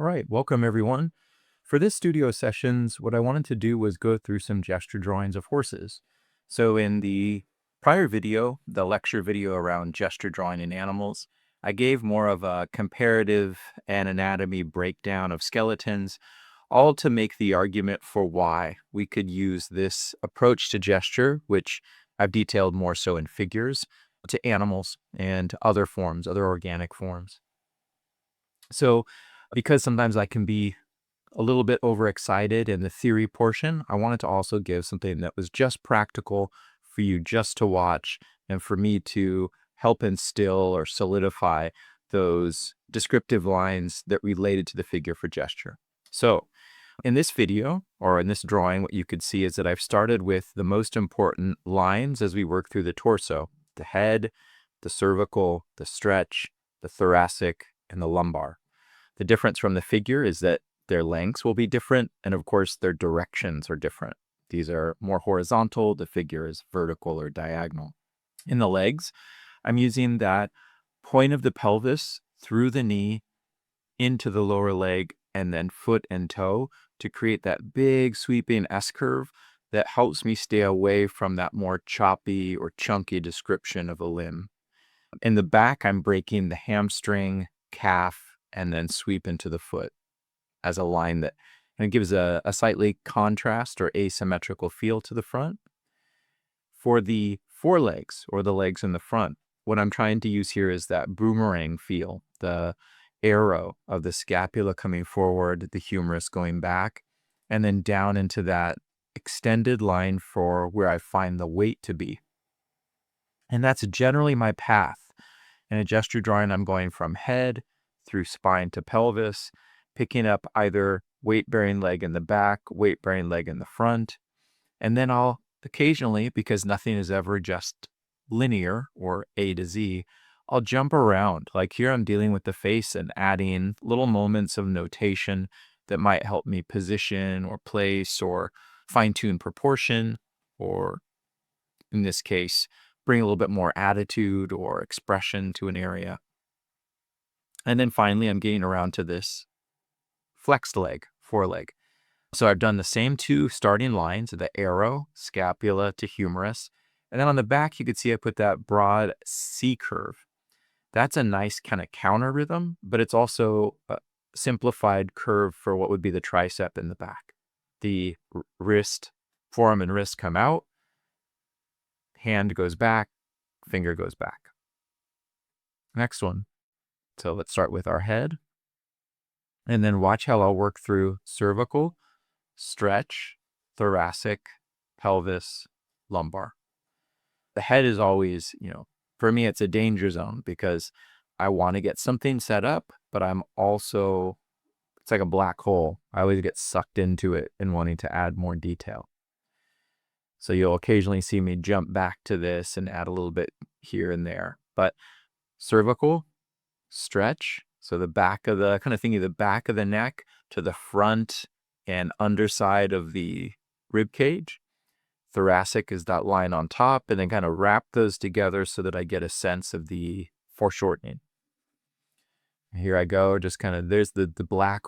All right, welcome everyone. For this studio sessions, what I wanted to do was go through some gesture drawings of horses. So in the prior video, the lecture video around gesture drawing in animals, I gave more of a comparative and anatomy breakdown of skeletons, all to make the argument for why we could use this approach to gesture, which I've detailed more so in figures, to animals and other forms, other organic forms. So because sometimes I can be a little bit overexcited in the theory portion, I wanted to also give something that was just practical for you just to watch and for me to help instill or solidify those descriptive lines that related to the figure for gesture. So in this video, or in this drawing, what you could see is that I've started with the most important lines as we work through the torso: the head, the cervical, the stretch, the thoracic, and the lumbar. The difference from the figure is that their lengths will be different, and of course, their directions are different. These are more horizontal, the figure is vertical or diagonal. In the legs, I'm using that point of the pelvis through the knee into the lower leg and then foot and toe to create that big sweeping S-curve that helps me stay away from that more choppy or chunky description of a limb. In the back, I'm breaking the hamstring, calf, and then sweep into the foot as a line that and it gives a slightly contrast or asymmetrical feel to the front. For the forelegs or the legs in the front, what I'm trying to use here is that boomerang feel, the arrow of the scapula coming forward, the humerus going back, and then down into that extended line for where I find the weight to be. And that's generally my path. In a gesture drawing, I'm going from head through spine to pelvis, picking up either weight-bearing leg in the back, weight-bearing leg in the front, and then I'll occasionally, because nothing is ever just linear or A to Z, I'll jump around. Like here I'm dealing with the face and adding little moments of notation that might help me position or place or fine-tune proportion, or in this case, bring a little bit more attitude or expression to an area. And then finally, I'm getting around to this flexed leg, foreleg. So I've done the same two starting lines, the arrow, scapula to humerus. And then on the back, you could see I put that broad C curve. That's a nice kind of counter rhythm, but it's also a simplified curve for what would be the tricep in the back. The wrist, forearm and wrist come out, hand goes back, finger goes back. Next one. So let's start with our head. And then watch how I'll work through cervical, stretch, thoracic, pelvis, lumbar. The head is always, for me, it's a danger zone because I want to get something set up, but I'm also, it's like a black hole. I always get sucked into it and wanting to add more detail. So you'll occasionally see me jump back to this and add a little bit here and there. But cervical, stretch, so the back of the, kind of thinking the back of the neck to the front and underside of the rib cage. Thoracic is that line on top, and then kind of wrap those together so that I get a sense of the foreshortening. Here I go, just kind of, there's the black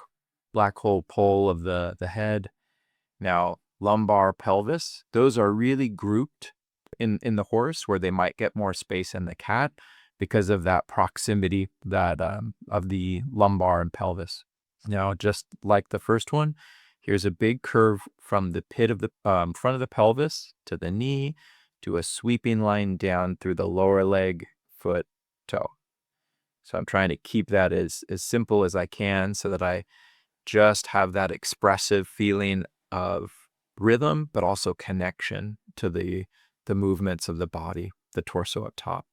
hole pole of the head. Now, lumbar, pelvis, those are really grouped in the horse where they might get more space in the cat because of that proximity that of the lumbar and pelvis. Now, just like the first one, here's a big curve from the pit of the front of the pelvis to the knee to a sweeping line down through the lower leg, foot, toe. So I'm trying to keep that as simple as I can so that I just have that expressive feeling of rhythm, but also connection to the movements of the body, the torso up top.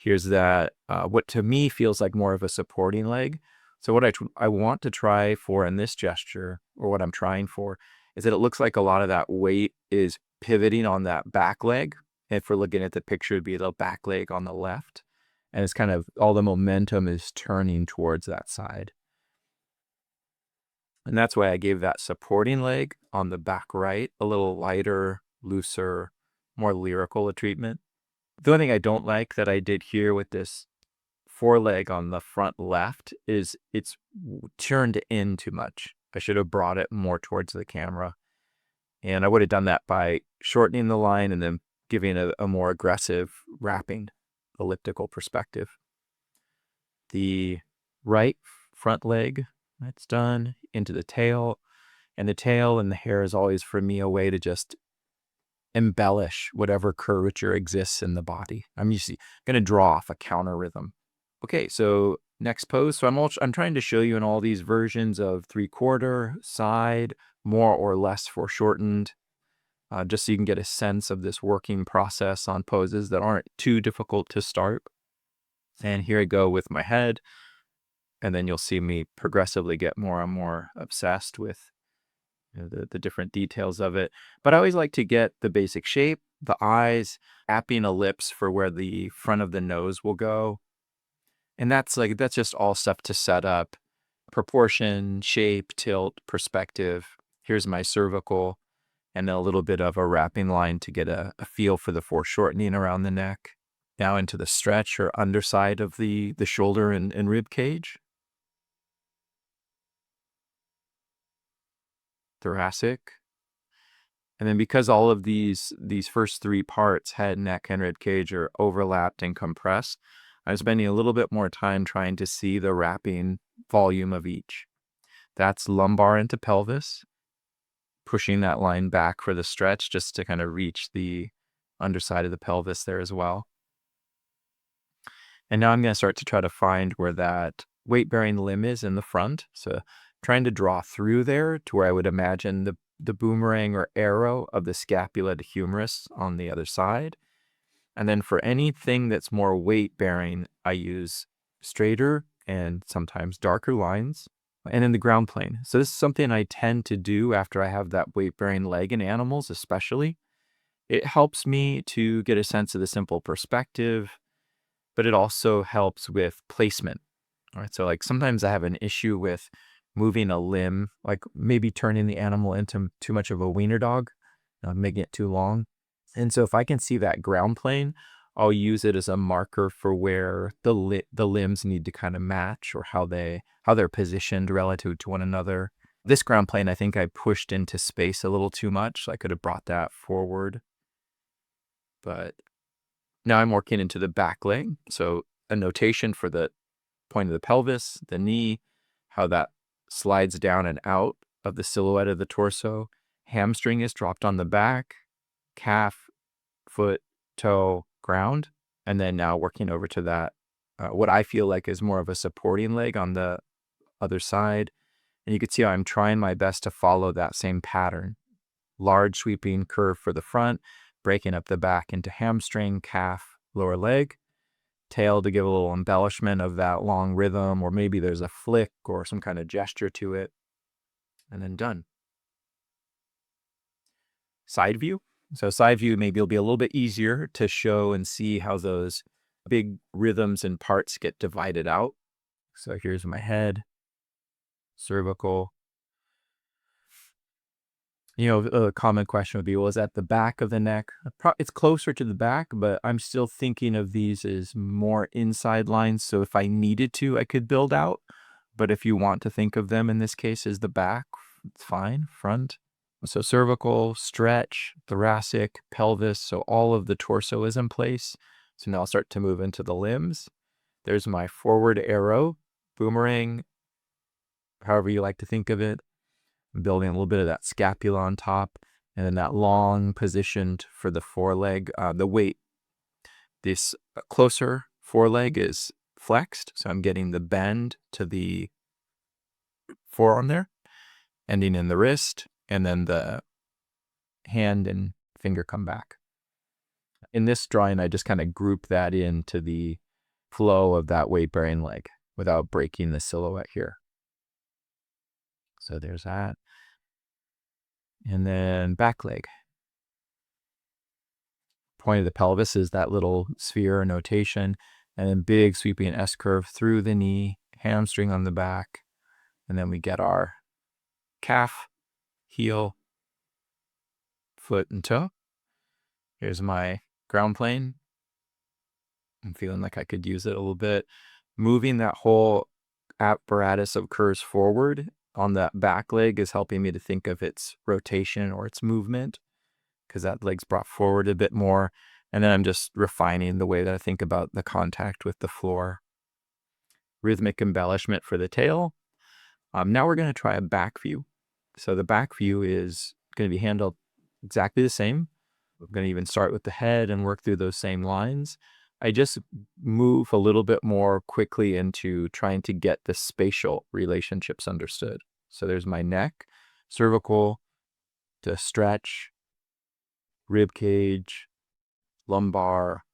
Here's that, what to me feels like more of a supporting leg. So what I want to try for in this gesture, or what I'm trying for, is that it looks like a lot of that weight is pivoting on that back leg. If we're looking at the picture, it'd be the back leg on the left. And it's kind of, all the momentum is turning towards that side. And that's why I gave that supporting leg on the back right a little lighter, looser, more lyrical a treatment. The only thing I don't like that I did here with this foreleg on the front left it's turned in too much. I should have brought it more towards the camera. And I would have done that by shortening the line and then giving a more aggressive wrapping elliptical perspective. The right front leg, that's done, into the tail. And the tail and the hair is always, for me, a way to just embellish whatever curvature exists in the body. I'm usually going to draw off a counter rhythm. Okay, so next pose. So I'm trying to show you in all these versions of 3/4, side, more or less foreshortened, just so you can get a sense of this working process on poses that aren't too difficult to start. And here I go with my head, and then you'll see me progressively get more and more obsessed with the different details of it. But I always like to get the basic shape, the eyes, apping ellipse for where the front of the nose will go. And that's just all stuff to set up proportion, shape, tilt, perspective. Here's my cervical, and then a little bit of a wrapping line to get a feel for the foreshortening around the neck. Now into the stretch or underside of the shoulder and rib cage. Thoracic. And then because all of these first three parts, head, neck, and rib cage, are overlapped and compressed, I'm spending a little bit more time trying to see the wrapping volume of each. That's lumbar into pelvis, pushing that line back for the stretch just to kind of reach the underside of the pelvis there as well. And now I'm going to start to try to find where that weight-bearing limb is in the front. So trying to draw through there to where I would imagine the boomerang or arrow of the scapula to humerus on the other side. And then for anything that's more weight-bearing, I use straighter and sometimes darker lines. And then the ground plane. So this is something I tend to do after I have that weight-bearing leg in animals, especially. It helps me to get a sense of the simple perspective, but it also helps with placement. All right, so like sometimes I have an issue with moving a limb, like maybe turning the animal into too much of a wiener dog, making it too long. And so if I can see that ground plane, I'll use it as a marker for where the limbs need to kind of match, or how they're positioned relative to one another. This ground plane, I think I pushed into space a little too much. So I could have brought that forward. But now I'm working into the back leg. So a notation for the point of the pelvis, the knee, how that slides down and out of the silhouette of the torso. Hamstring is dropped on the back, calf, foot, toe, ground. And then now working over to that, what I feel like is more of a supporting leg on the other side. And you can see how I'm trying my best to follow that same pattern. Large sweeping curve for the front, breaking up the back into hamstring, calf, lower leg. Tail to give a little embellishment of that long rhythm, or maybe there's a flick or some kind of gesture to it. And then done. Side view. So side view maybe will be a little bit easier to show and see how those big rhythms and parts get divided out. So here's my head, cervical. A common question would be, well, is that the back of the neck? It's closer to the back, but I'm still thinking of these as more inside lines. So if I needed to, I could build out. But if you want to think of them in this case as the back, it's fine, front. So cervical, stretch, thoracic, pelvis. So all of the torso is in place. So now I'll start to move into the limbs. There's my forward arrow, boomerang, however you like to think of it. I'm building a little bit of that scapula on top, and then that long positioned for the foreleg, the weight. This closer foreleg is flexed, so I'm getting the bend to the forearm there, ending in the wrist, and then the hand and finger come back. In this drawing, I just kind of group that into the flow of that weight-bearing leg without breaking the silhouette here. So there's that. And then back leg. Point of the pelvis is that little sphere notation, and then big sweeping S curve through the knee, hamstring on the back, and then we get our calf, heel, foot, and toe. Here's my ground plane. I'm feeling like I could use it a little bit. moving that whole apparatus of curves forward on that back leg is helping me to think of its rotation or its movement, because that leg's brought forward a bit more. And then I'm just refining the way that I think about the contact with the floor. Rhythmic embellishment for the tail. Now we're going to try a back view. So the back view is going to be handled exactly the same. I'm going to even start with the head and work through those same lines. I just move a little bit more quickly into trying to get the spatial relationships understood. So there's my neck, cervical, to stretch, rib cage, lumbar,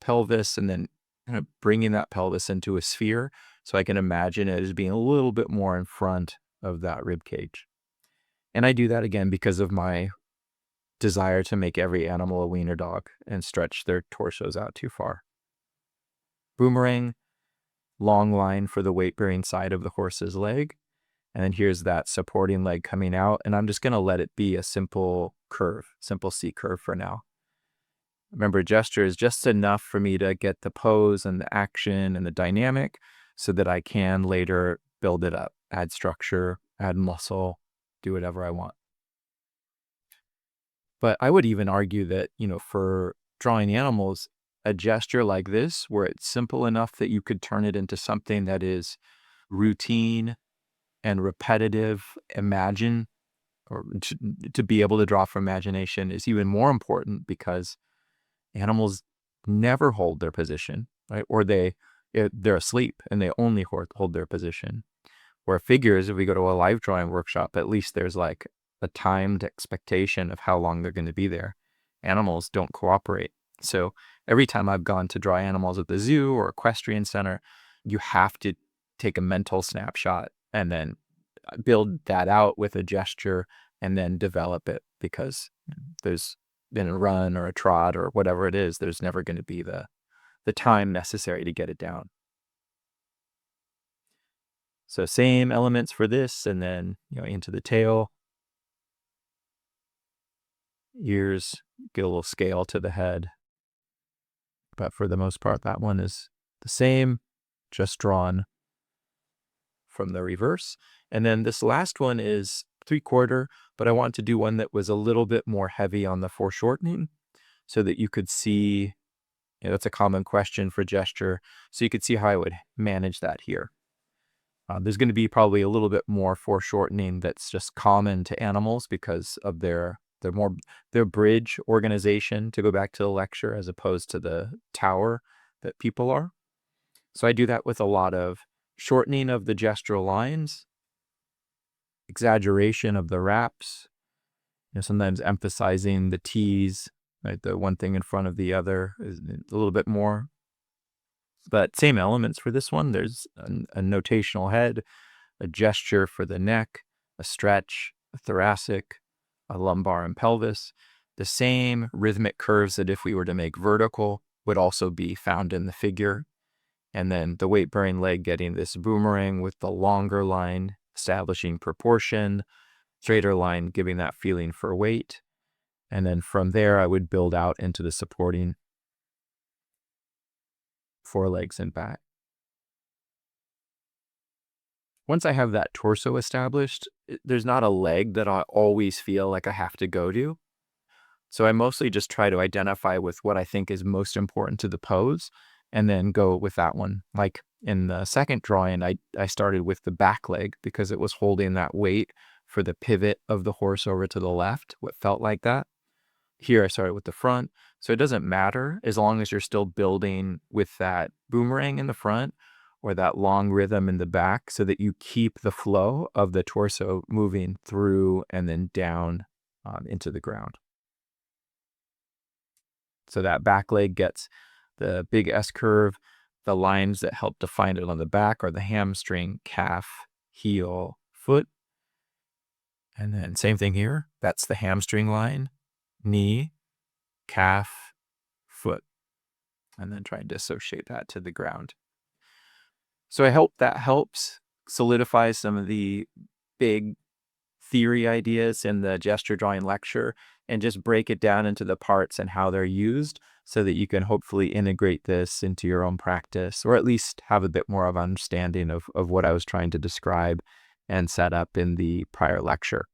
pelvis, and then kind of bringing that pelvis into a sphere so I can imagine it as being a little bit more in front of that rib cage. And I do that again because of my desire to make every animal a wiener dog and stretch their torsos out too far. Boomerang, long line for the weight-bearing side of the horse's leg. And then here's that supporting leg coming out. And I'm just going to let it be a simple curve, simple C curve for now. Remember, gesture is just enough for me to get the pose and the action and the dynamic so that I can later build it up, add structure, add muscle, do whatever I want. But I would even argue that, for drawing animals, a gesture like this, where it's simple enough that you could turn it into something that is routine and repetitive, imagine, or to be able to draw from imagination is even more important, because animals never hold their position, right? Or they're asleep and they only hold their position. Where figures, if we go to a live drawing workshop, at least there's like a timed expectation of how long they're going to be there. Animals don't cooperate. So every time I've gone to draw animals at the zoo or equestrian center, you have to take a mental snapshot and then build that out with a gesture and then develop it, because there's in a run or a trot or whatever it is, there's never going to be the time necessary to get it down. So same elements for this, and then into the tail, ears, get a little scale to the head. But for the most part, that one is the same, just drawn from the reverse. And then this last one is 3/4, but I want to do one that was a little bit more heavy on the foreshortening so that you could see, that's a common question for gesture. So you could see how I would manage that here. There's going to be probably a little bit more foreshortening that's just common to animals because of their bridge organization, to go back to the lecture, as opposed to the tower that people are. So I do that with a lot of shortening of the gestural lines, exaggeration of the wraps, sometimes emphasizing the T's, right? The one thing in front of the other is a little bit more. But same elements for this one. There's a notational head, a gesture for the neck, a stretch, a thoracic, a lumbar and pelvis. The same rhythmic curves that if we were to make vertical would also be found in the figure. And then the weight-bearing leg getting this boomerang with the longer line, establishing proportion, straighter line giving that feeling for weight. And then from there, I would build out into the supporting forelegs and back. Once I have that torso established, there's not a leg that I always feel like I have to go to. So I mostly just try to identify with what I think is most important to the pose and then go with that one. Like in the second drawing, I started with the back leg because it was holding that weight for the pivot of the horse over to the left, what felt like that. Here I started with the front. So it doesn't matter as long as you're still building with that boomerang in the front or that long rhythm in the back, so that you keep the flow of the torso moving through and then down into the ground. So that back leg gets the big S curve. The lines that help define it on the back are the hamstring, calf, heel, foot. And then same thing here. That's the hamstring line, knee, calf, foot. And then try and dissociate that to the ground. So I hope that helps solidify some of the big theory ideas in the gesture drawing lecture and just break it down into the parts and how they're used so that you can hopefully integrate this into your own practice, or at least have a bit more of understanding of what I was trying to describe and set up in the prior lecture.